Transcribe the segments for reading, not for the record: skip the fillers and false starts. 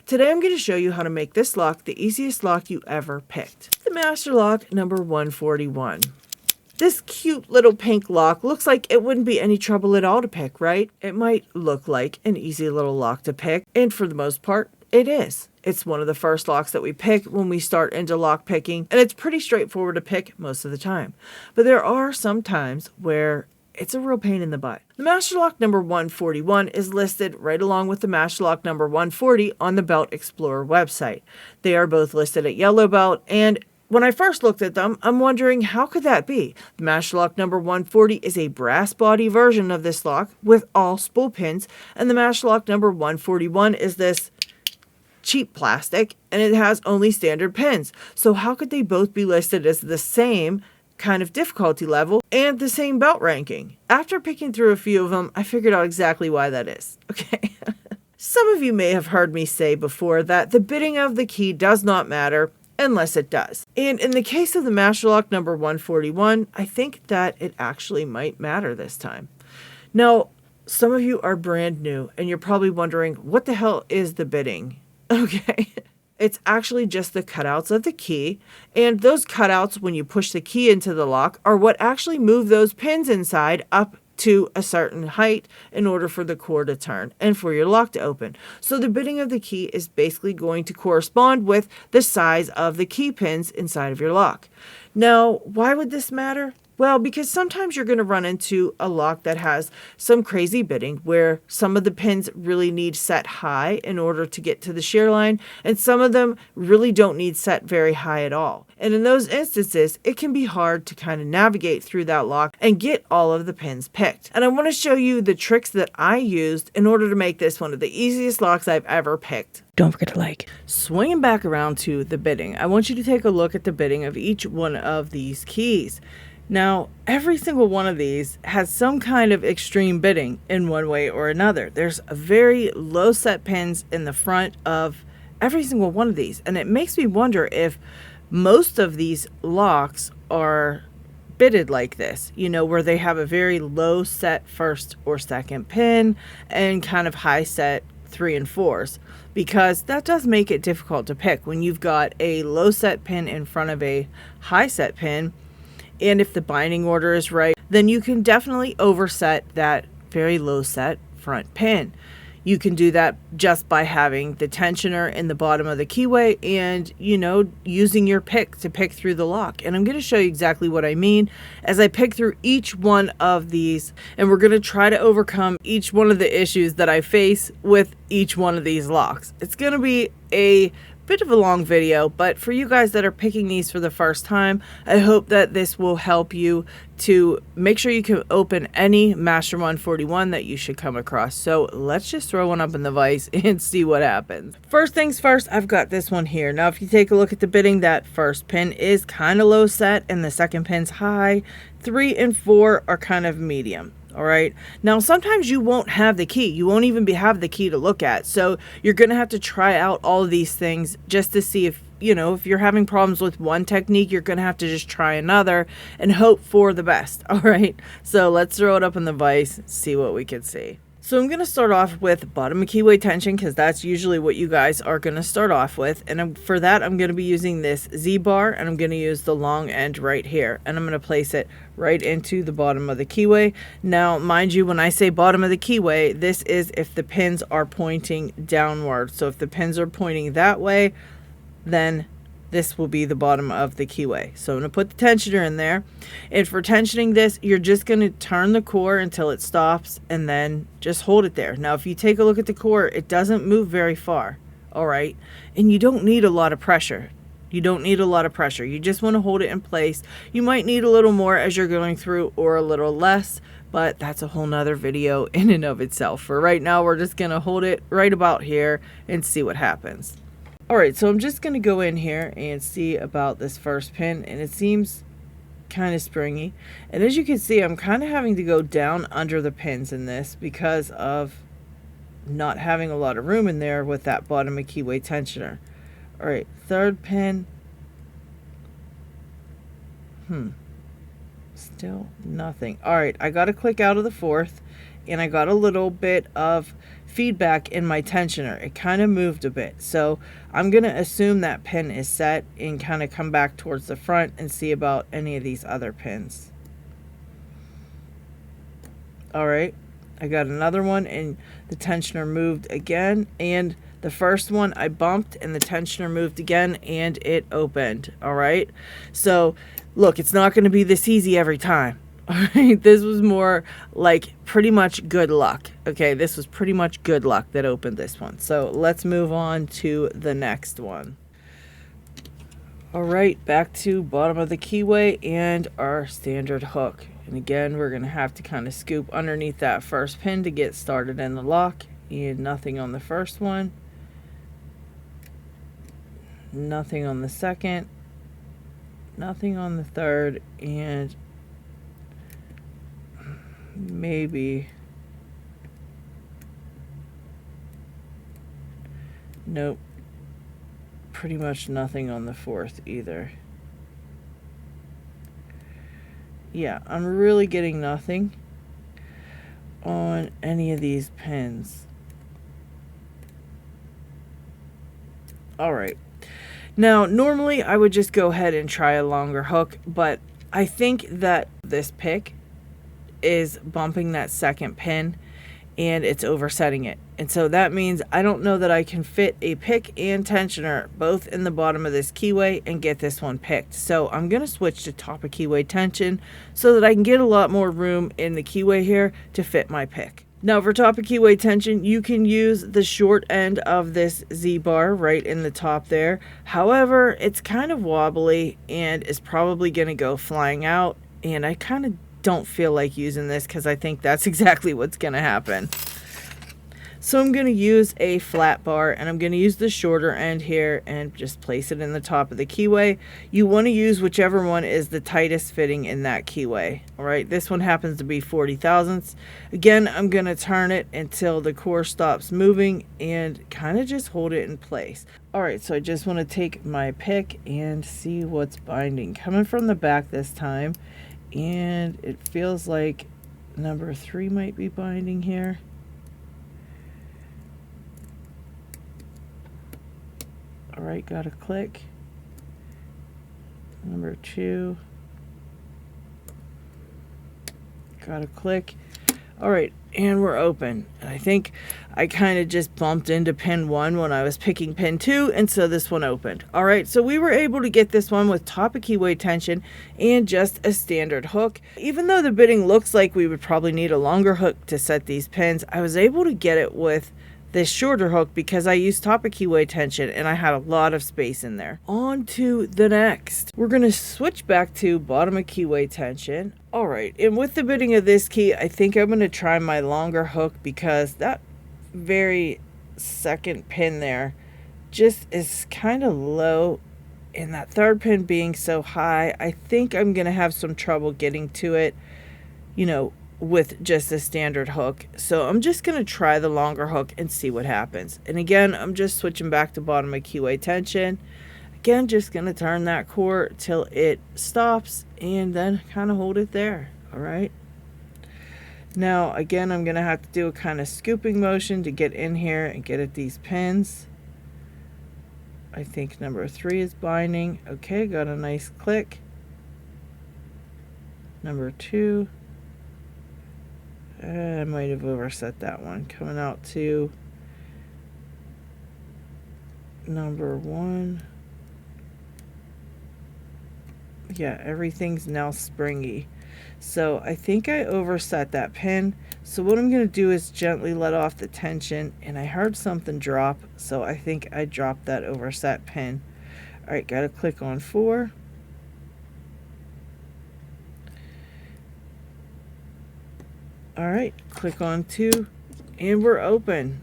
Today I'm going to show you how to make this lock the easiest lock you ever picked. The Master Lock number 141. This cute little pink lock looks like it wouldn't be any trouble at all to pick, right? It might look like an easy little lock to pick, and for the most part, it is. It's one of the first locks that we pick when we start into lock picking, and it's pretty straightforward to pick most of the time. But there are some times where it's a real pain in the butt. The Master Lock number 141 is listed right along with the Master Lock number 140 on the Belt Explorer website. They are both listed at yellow belt, and when I first looked at them, I'm wondering how could that be? The Master Lock number 140 is a brass body version of this lock with all spool pins, and the Master Lock number 141 is this cheap plastic, and it has only standard pins. So how could they both be listed as the same kind of difficulty level and the same belt ranking? After picking through a few of them, I figured out exactly why that is. Okay. Some of you may have heard me say before that the bitting of the key does not matter unless it does. And in the case of the Master Lock number 141, I think that it actually might matter this time. Now, some of you are brand new and you're probably wondering, what the hell is the bitting? Okay. It's actually just the cutouts of the key, and those cutouts, when you push the key into the lock, are what actually move those pins inside up to a certain height in order for the core to turn and for your lock to open. So the bitting of the key is basically going to correspond with the size of the key pins inside of your lock. Now, why would this matter? Well, because sometimes you're going to run into a lock that has some crazy bitting where some of the pins really need set high in order to get to the shear line, and some of them really don't need set very high at all. And in those instances, it can be hard to kind of navigate through that lock and get all of the pins picked. And I want to show you the tricks that I used in order to make this one of the easiest locks I've ever picked. Don't forget to like. Swinging back around to the bitting, I want you to take a look at the bitting of each one of these keys. Now, every single one of these has some kind of extreme bitting in one way or another. There's a very low set pins in the front of every single one of these. And it makes me wonder if most of these locks are bitted like this, you know, where they have a very low set first or second pin and kind of high set 3 and 4s, because that does make it difficult to pick when you've got a low set pin in front of a high set pin. And if the binding order is right, then you can definitely overset that very low set front pin. You can do that just by having the tensioner in the bottom of the keyway and, you know, using your pick to pick through the lock. And I'm going to show you exactly what I mean as I pick through each one of these. And we're going to try to overcome each one of the issues that I face with each one of these locks. It's going to be a bit of a long video, but for you guys that are picking these for the first time, I hope that this will help you to make sure you can open any Master 141 that you should come across. So let's just throw one up in the vise and see what happens. First things first, I've got this one here. Now, if you take a look at the bitting, that first pin is kind of low set and the second pin's high. 3 and 4 are kind of medium. All right. Now, sometimes you won't have the key. You won't even have the key to look at. So you're going to have to try out all of these things just to see if, you know, if you're having problems with one technique, you're going to have to just try another and hope for the best. All right. So let's throw it up in the vise, see what we can see. So I'm going to start off with bottom of keyway tension because that's usually what you guys are going to start off with. And for that, I'm going to be using this Z-bar and I'm going to use the long end right here. And I'm going to place it right into the bottom of the keyway. Now, mind you, when I say bottom of the keyway, this is if the pins are pointing downward. So if the pins are pointing that way, then this will be the bottom of the keyway. So I'm going to put the tensioner in there. And for tensioning this, you're just going to turn the core until it stops and then just hold it there. Now, if you take a look at the core, it doesn't move very far. All right. And you don't need a lot of pressure. You don't need a lot of pressure. You just want to hold it in place. You might need a little more as you're going through or a little less, but that's a whole nother video in and of itself. For right now, we're just going to hold it right about here and see what happens. Alright, so I'm just going to go in here and see about this first pin, and it seems kind of springy. And as you can see, I'm kind of having to go down under the pins in this because of not having a lot of room in there with that bottom of keyway tensioner. Alright, third pin. Still nothing. Alright, I got to click out of the fourth, and I got a little bit of feedback in my tensioner. It kind of moved a bit. So I'm going to assume that pin is set and kind of come back towards the front and see about any of these other pins. All right, I got another one and the tensioner moved again, and the first one I bumped and the tensioner moved again and it opened. All right, so look, it's not going to be this easy every time. All right, this was more like pretty much good luck. Okay, this was pretty much good luck that opened this one. So let's move on to the next one. All right, back to bottom of the keyway and our standard hook. And again, we're going to have to kind of scoop underneath that first pin to get started in the lock. And nothing on the first one. Nothing on the second. Nothing on the third. And maybe... Nope. Pretty much nothing on the fourth either. Yeah, I'm really getting nothing on any of these pins. All right. Now, normally I would just go ahead and try a longer hook, but I think that this pick is bumping that second pin and it's oversetting it. And so that means I don't know that I can fit a pick and tensioner both in the bottom of this keyway and get this one picked. So I'm going to switch to top of keyway tension so that I can get a lot more room in the keyway here to fit my pick. Now for top of keyway tension, you can use the short end of this Z-bar right in the top there. However, it's kind of wobbly and is probably going to go flying out. And I kind of don't feel like using this because I think that's exactly what's going to happen. So I'm going to use a flat bar and I'm going to use the shorter end here and just place it in the top of the keyway. You want to use whichever one is the tightest fitting in that keyway. All right, this one happens to be 40 thousandths. Again, I'm going to turn it until the core stops moving and kind of just hold it in place. All right, so I just want to take my pick and see what's binding. Coming from the back this time, and it feels like number 3 might be binding here. All right, got a click. Number 2. Got a click. All right, and we're open. And I think I kind of just bumped into pin 1 when I was picking pin 2, and so this one opened. All right, so we were able to get this one with top of keyway tension and just a standard hook. Even though the bitting looks like we would probably need a longer hook to set these pins, I was able to get it with this shorter hook because I used top of keyway tension and I had a lot of space in there. On to the next. We're going to switch back to bottom of keyway tension. All right, and with the bitting of this key, I think I'm going to try my longer hook because that very second pin there just is kind of low, and that third pin being so high, I think I'm going to have some trouble getting to it, you know, with just a standard hook. So I'm just going to try the longer hook and see what happens. And again, I'm just switching back to bottom of keyway tension. Again, just going to turn that core till it stops and then kind of hold it there. All right. Now, again, I'm going to have to do a kind of scooping motion to get in here and get at these pins. I think number 3 is binding. Okay, got a nice click. Number 2. I might have overset that one. Coming out to number 1. Yeah, everything's now springy. So I think I overset that pin. So what I'm going to do is gently let off the tension, and I heard something drop, so I think I dropped that overset pin. All right, got to click on 4. All right, click on 2, and we're open.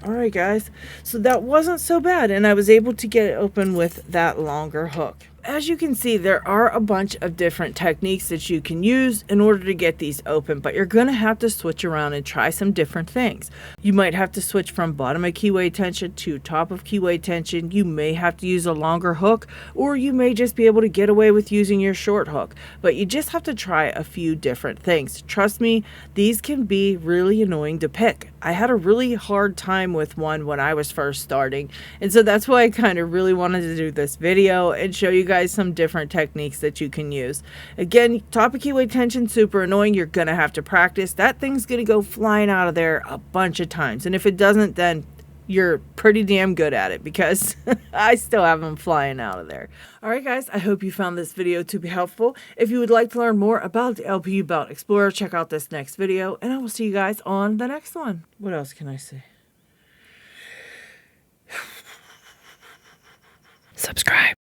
All right, guys, so that wasn't so bad, and I was able to get it open with that longer hook. As you can see, there are a bunch of different techniques that you can use in order to get these open, but you're going to have to switch around and try some different things. You might have to switch from bottom of keyway tension to top of keyway tension. You may have to use a longer hook, or you may just be able to get away with using your short hook, but you just have to try a few different things. Trust me, these can be really annoying to pick. I had a really hard time with one when I was first starting. And so that's why I kind of really wanted to do this video and show you guys some different techniques that you can use. Again, topic keyway tension, super annoying. You're going to have to practice. That thing's going to go flying out of there a bunch of times. And if it doesn't, then you're pretty damn good at it, because I still have them flying out of there. All right, guys, I hope you found this video to be helpful. If you would like to learn more about the LPU Belt Explorer, check out this next video, and I will see you guys on the next one. What else can I say? Subscribe.